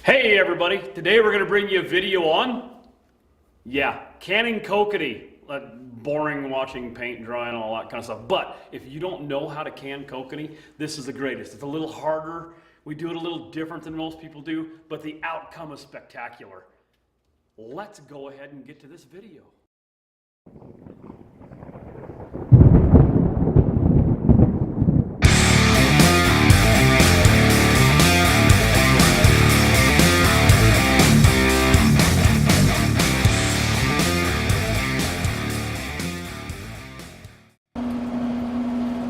Hey everybody, today we're going to bring you a video on, canning kokanee. Boring watching paint dry and all that kind of stuff. But if you don't know how to can kokanee, this is the greatest. It's a little harder. We do it a little different than most people do, but the outcome is spectacular. Let's go ahead and get to this video.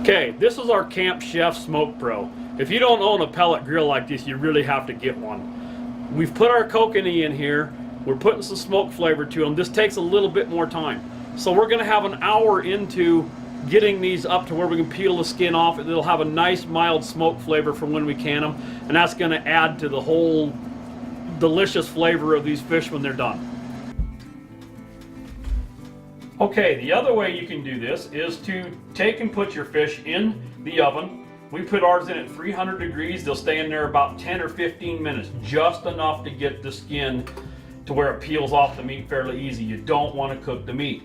Okay, this is our Camp Chef Smoke Pro. If you don't own a pellet grill like this, you really have to get one. We've put our kokanee in here. We're putting some smoke flavor to them. This takes a little bit more time. So we're gonna have an hour into getting these up to where we can peel the skin off. It'll have a nice mild smoke flavor from when we can them. And that's gonna add to the whole delicious flavor of these fish when they're done. Okay, the other way you can do this is to take and put your fish in the oven. We put ours in at 300 degrees. They'll stay in there about 10 or 15 minutes, just enough to get the skin to where it peels off the meat fairly easy. You don't want to cook the meat.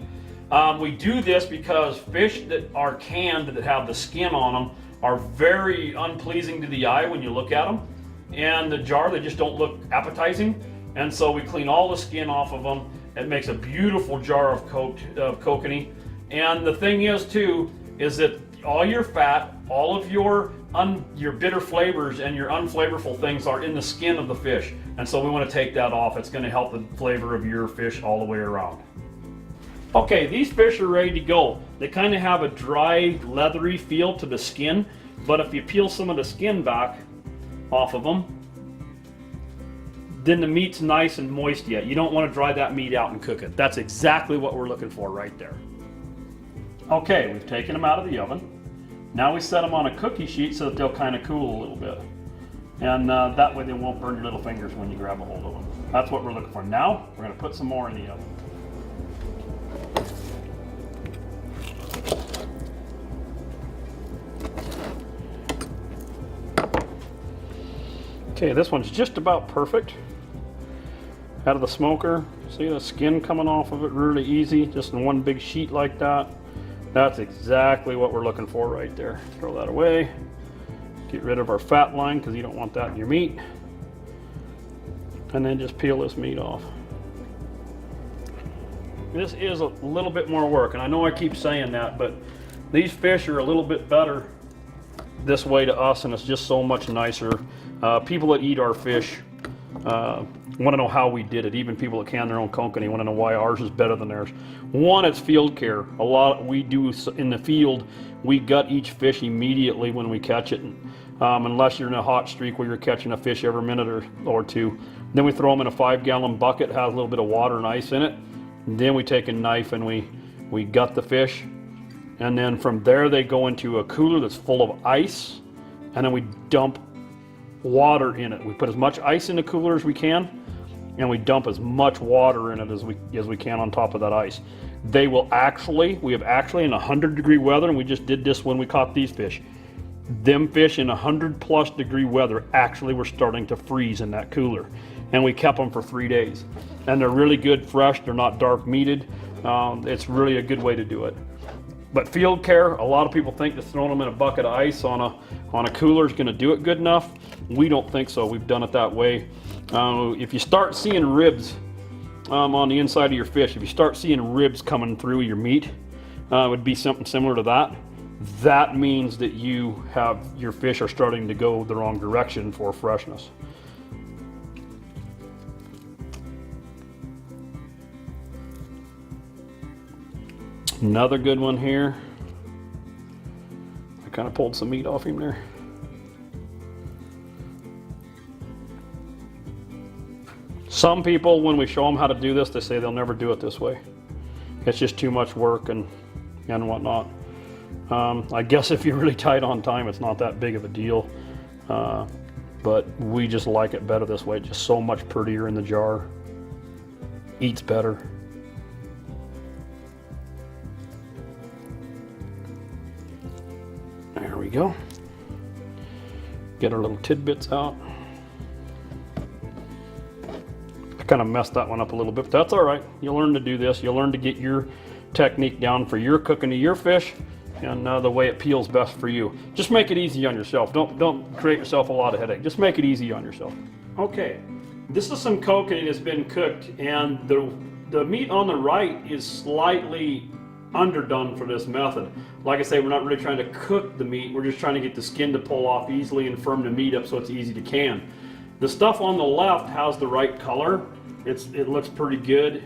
We do this because fish that are canned that have the skin on them are very unpleasing to the eye when you look at them. And the jar, they just don't look appetizing. And so we clean all the skin off of them. It makes a beautiful jar of kokanee. And the thing is too, is that all your fat, all of your bitter flavors and your unflavorful things are in the skin of the fish. And so we want to take that off. It's going to help the flavor of your fish all the way around. Okay, these fish are ready to go. They kind of have a dry, leathery feel to the skin, but if you peel some of the skin back off of them, then the meat's nice and moist yet. You don't want to dry that meat out and cook it. That's exactly what we're looking for right there. Okay, we've taken them out of the oven. Now we set them on a cookie sheet so that they'll kind of cool a little bit. And that way they won't burn your little fingers when you grab a hold of them. That's what we're looking for. Now, we're going to put some more in the oven. Okay, this one's just about perfect. Out of the smoker, see the skin coming off of it really easy, just in one big sheet like that. That's exactly what we're looking for right there. Throw that away. Get rid of our fat line because you don't want that in your meat. And then just peel this meat off. This is a little bit more work, and I know I keep saying that, but these fish are a little bit better this way to us, and it's just so much nicer. People that eat our fish want to know how we did it. Even people that can their own kokanee want to know why ours is better than theirs. One, it's field care. A lot we do in the field, we gut each fish immediately when we catch it, unless you're in a hot streak where you're catching a fish every minute or two. Then we throw them in a 5-gallon bucket, has a little bit of water and ice in it. Then we take a knife and we gut the fish. And then from there they go into a cooler that's full of ice, and then we dump water in it. We put as much ice in the cooler as we can, and we dump as much water in it as we can on top of that ice. We have actually in 100-degree weather, and we just did this when we caught these fish. Them fish in 100+ degree weather actually were starting to freeze in that cooler, and we kept them for 3 days. And they're really good fresh. They're not dark meated. It's really a good way to do it. But field care, a lot of people think that throwing them in a bucket of ice on a cooler is going to do it good enough. We don't think so. We've done it that way. If you start seeing ribs on the inside of your fish, if you start seeing ribs coming through your meat, it would be something similar to that. That means that your fish are starting to go the wrong direction for freshness. Another good one here. I kind of pulled some meat off him there. Some people, when we show them how to do this, they say they'll never do it this way. It's just too much work and whatnot. I guess if you're really tight on time, it's not that big of a deal. But we just like it better this way. It's just so much prettier in the jar. Eats better. There we go. Get our little tidbits out. Kind of messed that one up a little bit, but that's all right. You'll learn to do this. You'll learn to get your technique down for your cooking to your fish, and the way it peels best for you. Just make it easy on yourself. Don't create yourself a lot of headache. Just make it easy on yourself. Okay, this is some kokanee that's been cooked, and the meat on the right is slightly underdone for this method. Like I say, we're not really trying to cook the meat. We're just trying to get the skin to pull off easily and firm the meat up so it's easy to can. The stuff on the left has the right color. It looks pretty good.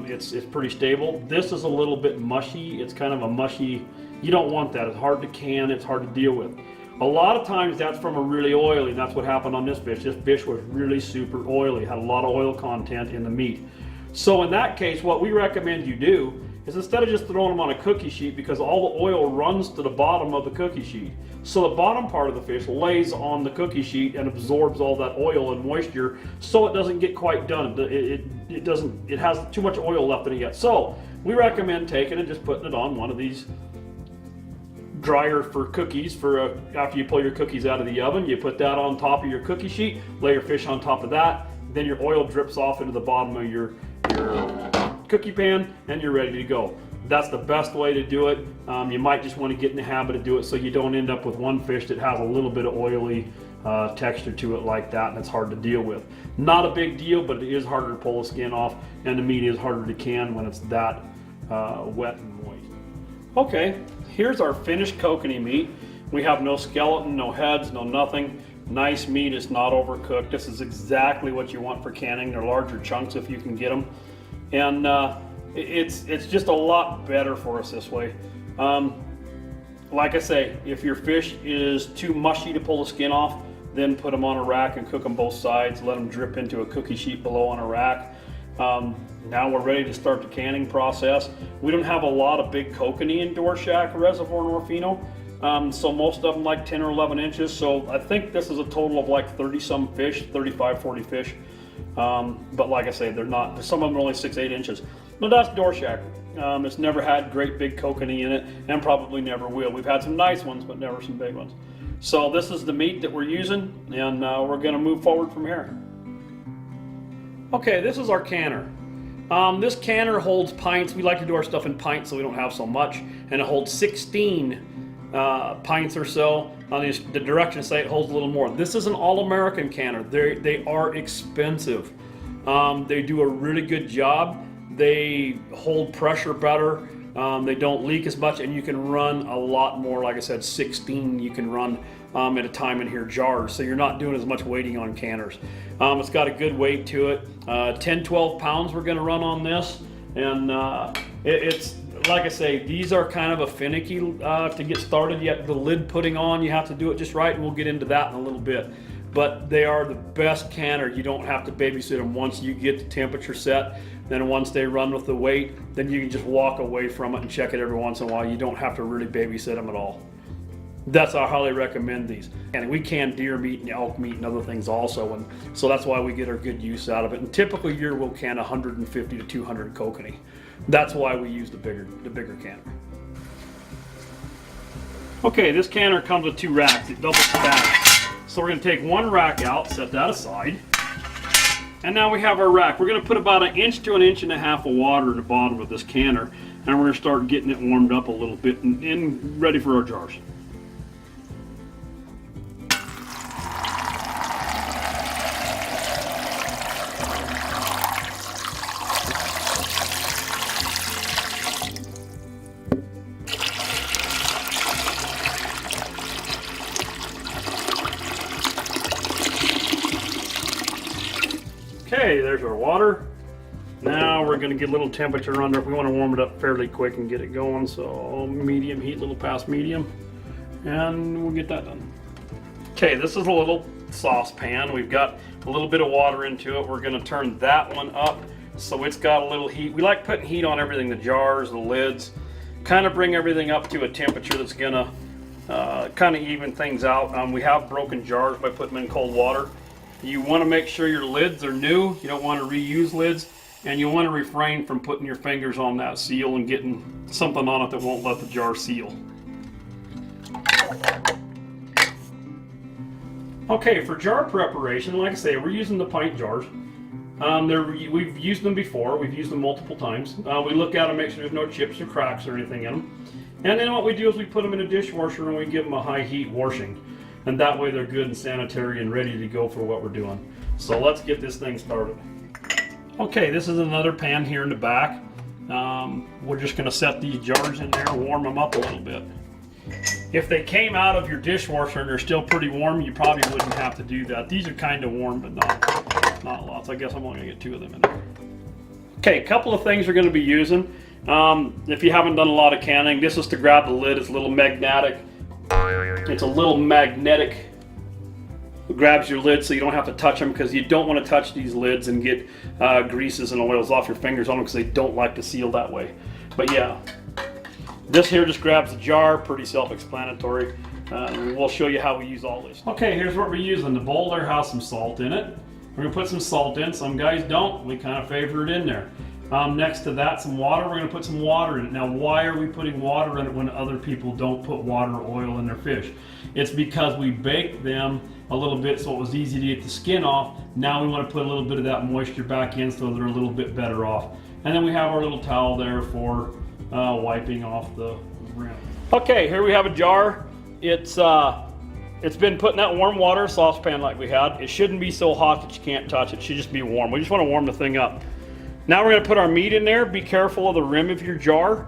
It's pretty stable. This is a little bit mushy. It's kind of a mushy. You don't want that. It's hard to can. It's hard to deal with. A lot of times that's from a really oily, and that's what happened on this fish. This fish was really super oily, had a lot of oil content in the meat. So in that case, what we recommend you do is instead of just throwing them on a cookie sheet, because all the oil runs to the bottom of the cookie sheet. So the bottom part of the fish lays on the cookie sheet and absorbs all that oil and moisture, so it doesn't get quite done. It has too much oil left in it yet. So we recommend taking and just putting it on one of these dryer for cookies after you pull your cookies out of the oven. You put that on top of your cookie sheet, lay your fish on top of that, then your oil drips off into the bottom of your cookie pan, and you're ready to go. That's the best way to do it. You might just want to get in the habit of doing it so you don't end up with one fish that has a little bit of oily texture to it like that, and it's hard to deal with. Not a big deal, but it is harder to pull the skin off, and the meat is harder to can when it's that wet and moist. Okay, here's our finished kokanee meat. We have no skeleton, no heads, no nothing. Nice meat, it's not overcooked. This is exactly what you want for canning. They're larger chunks if you can get them. And it's just a lot better for us this way. Like I say, if your fish is too mushy to pull the skin off, then put them on a rack and cook them both sides. Let them drip into a cookie sheet below on a rack. Now we're ready to start the canning process. We don't have a lot of big kokanee in Door Shack Reservoir in Orofino. So most of them like 10 or 11 inches. So I think this is a total of like 30 some fish, 35, 40 fish. But like I say, they're not, some of them are only 6-8 inches. But that's Door Shack. It's never had great big kokanee in it, and probably never will. We've had some nice ones, but never some big ones. So this is the meat that we're using, and we're gonna move forward from here. Okay, this is our canner. This canner holds pints. We like to do our stuff in pints so we don't have so much, and it holds 16 pints or so. On the directions say it holds a little more. This is an all-American canner. They are expensive. They do a really good job. They hold pressure better. They don't leak as much, and you can run a lot more. Like I said, 16 you can run at a time in here jars, so you're not doing as much weighting on canners. It's got a good weight to it. 10, 12 pounds we're going to run on this, and it's like I say, these are kind of a finicky to get started. Yet the lid putting on, you have to do it just right, and we'll get into that in a little bit. But they are the best canner. You don't have to babysit them. Once you get the temperature set, then once they run with the weight, then you can just walk away from it and check it every once in a while. You don't have to really babysit them at all. That's how I highly recommend these. And we can deer meat and elk meat and other things also, and so that's why we get our good use out of it. And typically a year we'll can 150 to 200 kokanee. That's why we use the bigger canner. Okay, this canner comes with 2 racks. It double stacks. So we're going to take one rack out, set that aside, and now we have our rack. We're going to put about 1 inch to 1.5 inches of water in the bottom of this canner, and we're going to start getting it warmed up a little bit and ready for our jars. Okay, there's our water. Now we're going to get a little temperature under it. We want to warm it up fairly quick and get it going, so medium heat, a little past medium, and we'll get that done. Okay, this is a little saucepan. We've got a little bit of water into it. We're going to turn that one up so it's got a little heat. We like putting heat on everything, the jars, the lids, kind of bring everything up to a temperature that's going to kind of even things out. We have broken jars by putting them in cold water. You want to make sure your lids are new. You don't want to reuse lids, and you want to refrain from putting your fingers on that seal and getting something on it that won't let the jar seal. Okay, for jar preparation, like I say, we're using the pint jars. We've used them before. We've used them multiple times. We look at them, make sure there's no chips or cracks or anything in them. And then what we do is we put them in a dishwasher and we give them a high heat washing. And that way they're good and sanitary and ready to go for what we're doing. So let's get this thing started. Okay, this is another pan here in the back. We're just going to set these jars in there and warm them up a little bit. If they came out of your dishwasher and they're still pretty warm, you probably wouldn't have to do that. These are kind of warm, but not lots. I guess I'm only going to get 2 of them in there. Okay, a couple of things we're going to be using. If you haven't done a lot of canning, this is to grab the lid. It's a little magnetic. It's a little magnetic. It grabs your lid so you don't have to touch them, because you don't want to touch these lids and get greases and oils off your fingers on them, because they don't like to seal that way. But yeah, this here just grabs the jar, pretty self-explanatory. We'll show you how we use all this. Okay, here's what we're using. The bowl there has some salt in it. We're gonna put some salt in. Some guys don't. We kind of favor it in there. Next to that, some water. We're gonna put some water in it. Now, why are we putting water in it when other people don't put water or oil in their fish? It's because we baked them a little bit so it was easy to get the skin off. Now we want to put a little bit of that moisture back in so they're a little bit better off. And then we have our little towel there for wiping off the rim. Okay, here we have a jar. It's been put in that warm water saucepan like we had. It shouldn't be so hot that you can't touch it. It should just be warm. We just want to warm the thing up. Now we're going to put our meat in there. Be careful of the rim of your jar.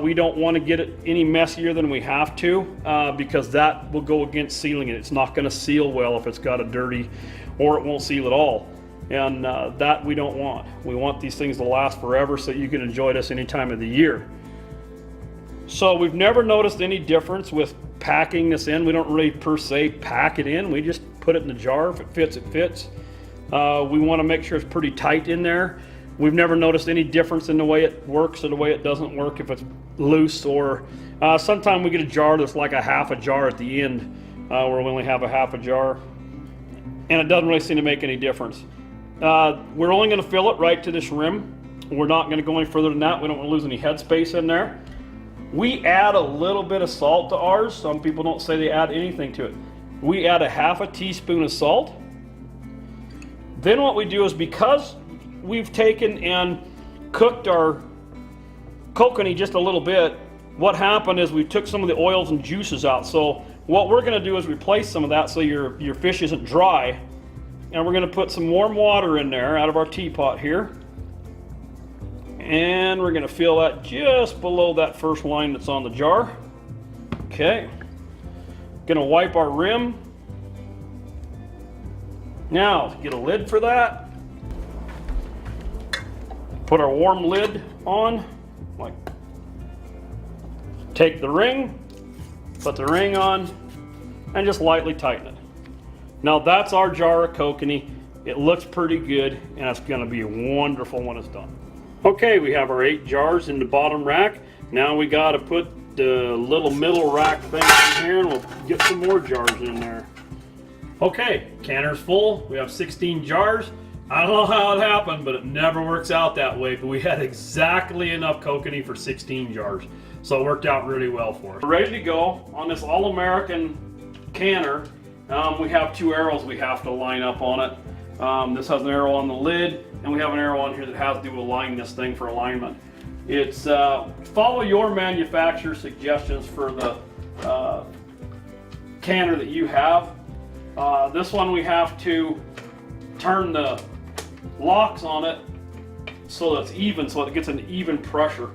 We don't want to get it any messier than we have to, because that will go against sealing it. It's not going to seal well if it's got a dirty, or it won't seal at all. And that we don't want. We want these things to last forever so you can enjoy this any time of the year. So we've never noticed any difference with packing this in. We don't really per se pack it in. We just put it in the jar. If it fits, it fits. We want to make sure it's pretty tight in there. We've never noticed any difference in the way it works or the way it doesn't work, if it's loose, or sometimes we get a jar that's like a half a jar at the end, where we only have a half a jar, and it doesn't really seem to make any difference. We're only going to fill it right to this rim. We're not going to go any further than that. We don't want to lose any headspace in there. We add a little bit of salt to ours. Some people don't say they add anything to it. We add a half a teaspoon of salt. Then what we do is, because we've taken and cooked our kokanee just a little bit, what happened is we took some of the oils and juices out. So what we're going to do is replace some of that so your fish isn't dry. And we're going to put some warm water in there out of our teapot here. And we're going to fill that just below that first line that's on the jar. Okay. Going to wipe our rim. Now, get a lid for that. Put our warm lid on. Like, take the ring, put the ring on, and just lightly tighten it. Now that's our jar of kokanee. It looks pretty good, and it's going to be wonderful when it's done. Okay, we have our 8 jars in the bottom rack. Now we got to put the little middle rack thing in here, and we'll get some more jars in there. Okay, canner's full. We have 16 jars. I don't know how it happened, but it never works out that way. But we had exactly enough kokanee for 16 jars. So it worked out really well for us. We're ready to go on this all-American canner. We have 2 arrows we have to line up on it. This has an arrow on the lid, and we have an arrow on here that has to align this thing for alignment. It's follow your manufacturer's suggestions for the canner that you have. This one we have to turn the locks on it so that it's even, so it gets an even pressure.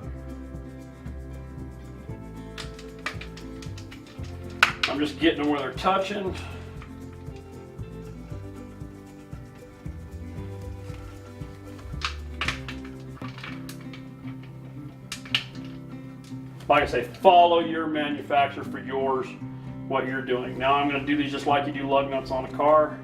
I'm just getting them where they're touching. Like I say, follow your manufacturer for yours, what you're doing. Now I'm going to do these just like you do lug nuts on a car.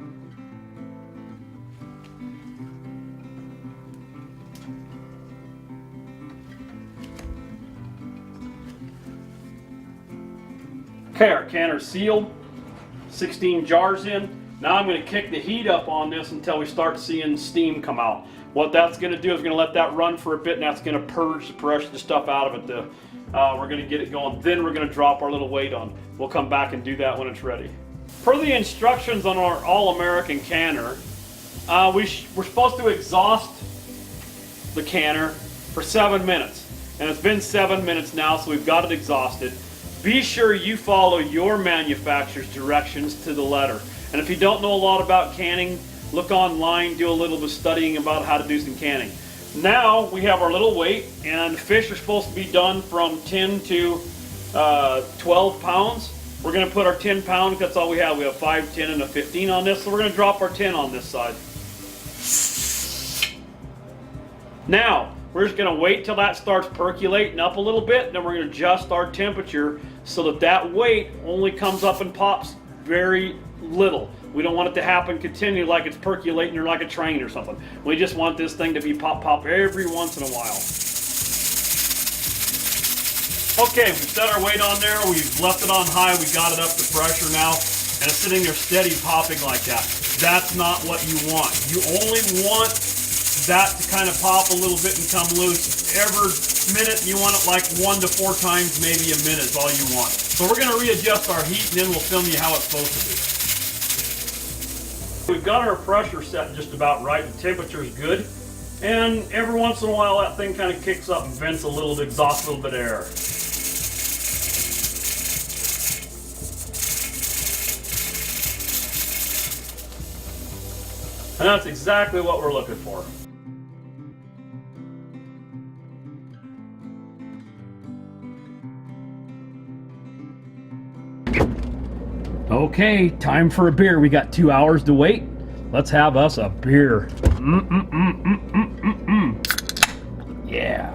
Okay, our canner's sealed, 16 jars in. Now I'm going to kick the heat up on this until we start seeing steam come out. What that's going to do is going to let that run for a bit, and that's going to purge the stuff out of it. We're going to get it going. Then we're going to drop our little weight on. We'll come back and do that when it's ready. Per the instructions on our all-American canner, We're supposed to exhaust the canner for 7 minutes. And it's been 7 minutes now, so we've got it exhausted. Be sure you follow your manufacturer's directions to the letter. And if you don't know a lot about canning, look online, do a little bit of studying about how to do some canning. Now we have our little weight, and fish are supposed to be done from 10 to 12 pounds. We're going to put our 10 pound, that's all we have. We have 5, 10, and a 15 on this, so we're going to drop our 10 on this side. Now, we're just going to wait till that starts percolating up a little bit, then we're going to adjust our temperature so that that weight only comes up and pops very little. We don't want it to happen continually like it's percolating or like a train or something. We just want this thing to be pop every once in a while. Okay, we've set our weight on there, we've left it on high, we got it up to pressure now, and it's sitting there steady popping like that. That's not what you want. You only want that to kind of pop a little bit and come loose. Every minute you want it like 1 to 4 times, maybe a minute is all you want. So we're going to readjust our heat and then we'll film you how it's supposed to be. We've got our pressure set just about right, the temperature is good, and every once in a while that thing kind of kicks up and vents a little, exhausts a little bit of air. And that's exactly what we're looking for. Okay, time for a beer. We got 2 hours to wait. Let's have us a beer. Yeah.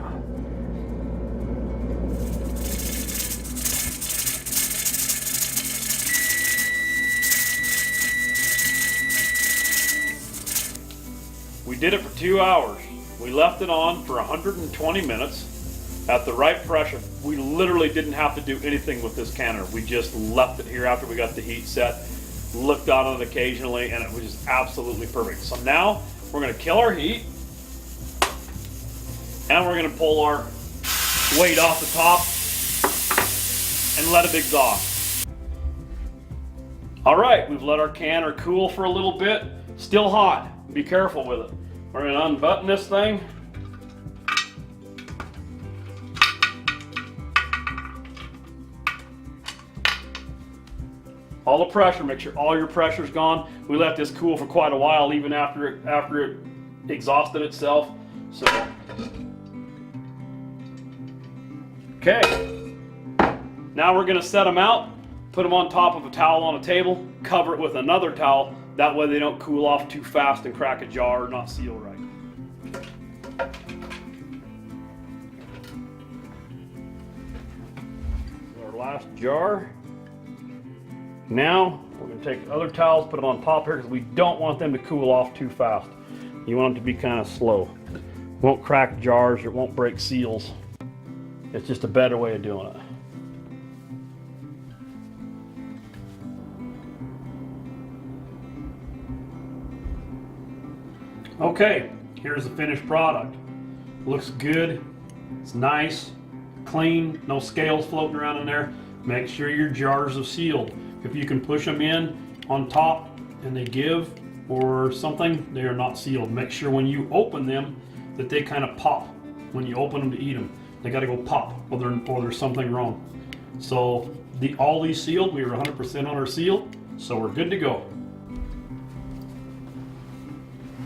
We did it for 2 hours. We left it on for 120 minutes at the right pressure. We literally didn't have to do anything with this canner. We just left it here after we got the heat set, looked on it occasionally, and it was just absolutely perfect. So now we're going to kill our heat, and we're going to pull our weight off the top and let it exhaust. All right, we've let our canner cool for a little bit. Still hot. Be careful with it. We're going to unbutton this thing. All the pressure, make sure all your pressure's gone. We left this cool for quite a while, even after it exhausted itself. So, okay. Now we're going to set them out, put them on top of a towel on a table, cover it with another towel. That way they don't cool off too fast and crack a jar or not seal right. Our last jar. Now we're going to take other towels, put them on top here because we don't want them to cool off too fast. You want them to be kind of slow. It won't crack jars or it won't break seals. It's just a better way of doing it. Okay, here's the finished product. Looks good, it's nice, clean, no scales floating around in there. Make sure your jars are sealed. If you can push them in on top and they give or something, they are not sealed. Make sure when you open them that they kind of pop. When you open them to eat them, they got to go pop or there's something wrong. So all these sealed, we were 100% on our seal, so we're good to go.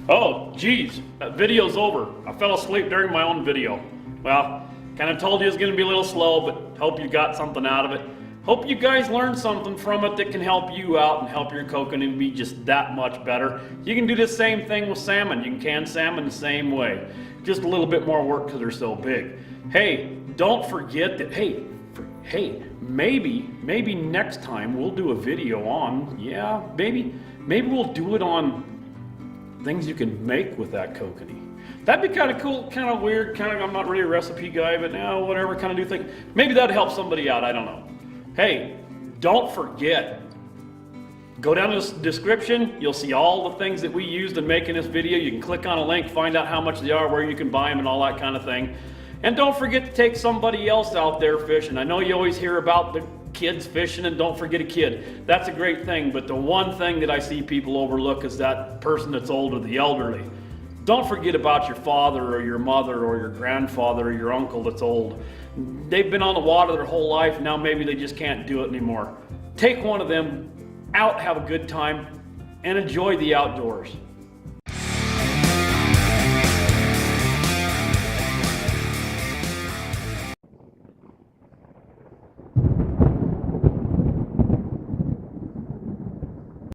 Oh, geez, that video's over. I fell asleep during my own video. Well, kind of told you it's going to be a little slow, but hope you got something out of it. Hope you guys learned something from it that can help you out and help your kokanee be just that much better. You can do the same thing with salmon. You can can salmon the same way. Just a little bit more work because they're so big. Hey, don't forget that, hey, maybe next time we'll do a video on, yeah, maybe we'll do it on things you can make with that kokanee. That'd be kind of cool, kind of weird, I'm not really a recipe guy, but now whatever, kind of do things. Maybe that'd help somebody out, I don't know. Hey, don't forget, go down to the description, you'll see all the things that we used in making this video. You can click on a link, find out how much they are, where you can buy them and all that kind of thing. And don't forget to take somebody else out there fishing. I know you always hear about the kids fishing and don't forget a kid. That's a great thing, but the one thing that I see people overlook is that person that's older, the elderly. Don't forget about your father or your mother or your grandfather or your uncle that's old. They've been on the water their whole life, now maybe they just can't do it anymore. Take one of them out, have a good time, and enjoy the outdoors.